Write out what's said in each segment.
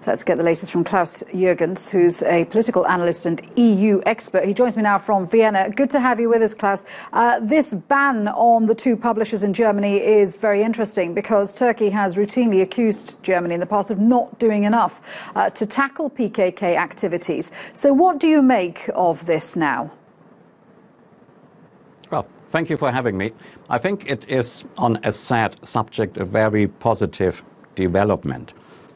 Let's get the latest from Klaus Jurgens, who's a political analyst and EU expert. He joins me now from Vienna. Good to have you with us, Klaus. This ban on the two publishers in Germany is very interesting because Turkey has routinely accused Germany in the past of not doing enough to tackle PKK activities. So what do you make of this now? Well, thank you for having me. I think it is, on a sad subject, a very positive development.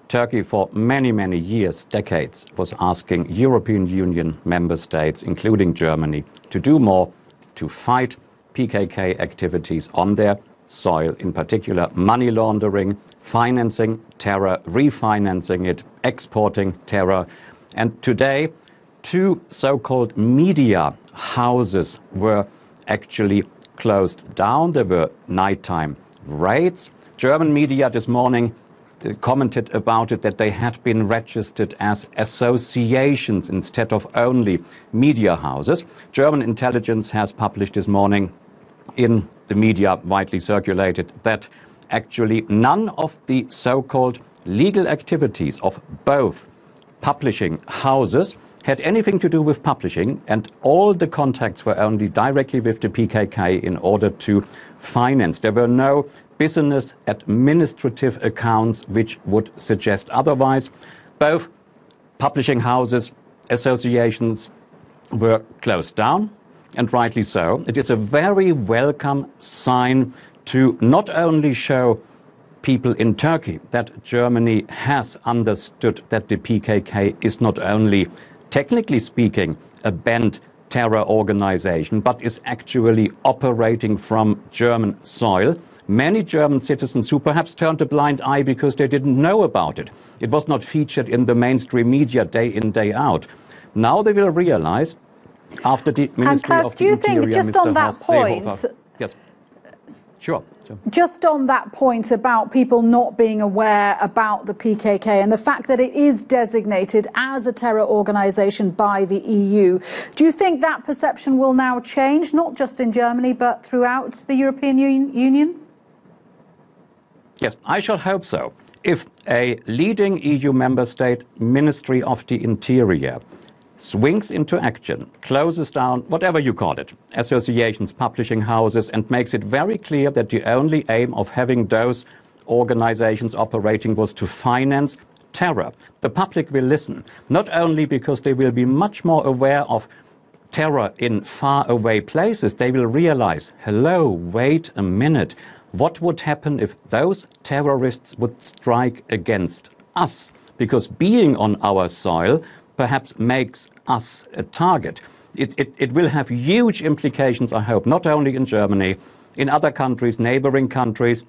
Turkey, for many, many years, decades, was asking European Union member states, including Germany, to do more to fight PKK activities on their soil, in particular money laundering, financing terror, refinancing it, exporting terror. And today, two so-called media houses were actually closed down. There were nighttime raids. German media this morning commented about it, that they had been registered as associations instead of only media houses. German intelligence has published this morning in the media widely circulated that actually none of the so-called legal activities of both publishing houses had anything to do with publishing, and all the contacts were only directly with the PKK in order to finance. There were no business administrative accounts which would suggest otherwise. Both publishing houses, associations were closed down, and rightly so. It is a very welcome sign to not only show people in Turkey that Germany has understood that the PKK is not only technically speaking a banned terror organization, but is actually operating from German soil. Many German citizens who perhaps turned a blind eye because they didn't know about it. It was not featured in the mainstream media day in, day out. Now they will realize, after the Ministry Klaus, of the Interior, just Mr. on that Horst point, Seehofer, yes, sure. Just on that point about people not being aware about the PKK and the fact that it is designated as a terror organization by the EU, do you think that perception will now change, not just in Germany, but throughout the European Union? Yes, I shall hope so. If a leading EU member state Ministry of the Interior swings into action, closes down, whatever you call it, associations, publishing houses, and makes it very clear that the only aim of having those organizations operating was to finance terror, the public will listen, not only because they will be much more aware of terror in faraway places, they will realize, hello, wait a minute, what would happen if those terrorists would strike against us? Because being on our soil perhaps makes us a target. It will have huge implications, I hope, not only in Germany, in other countries, neighboring countries.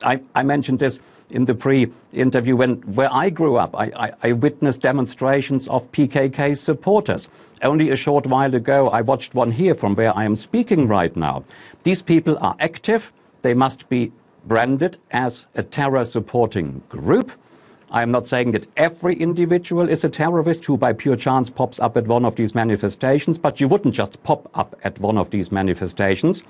I mentioned this in the pre-interview. Where I grew up, I witnessed demonstrations of PKK supporters. Only a short while ago, I watched one here from where I am speaking right now. These people are active. They must be branded as a terror-supporting group. I am not saying that every individual is a terrorist who by pure chance pops up at one of these manifestations, but you wouldn't just pop up at one of these manifestations.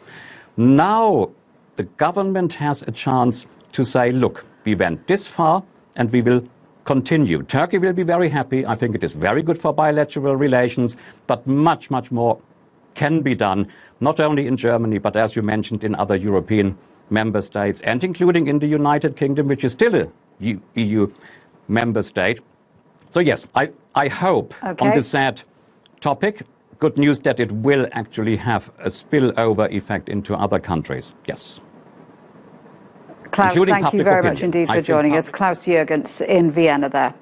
Now the government has a chance to say, look, we went this far and we will continue. Turkey will be very happy. I think it is very good for bilateral relations, but much, much more can be done, not only in Germany, but as you mentioned, in other European member states, and including in the United Kingdom, which is still a EU member state. So yes, I hope on this sad topic, good news that it will actually have a spillover effect into other countries. Yes. Klaus, thank you very much indeed for joining us. Klaus Jurgens in Vienna there.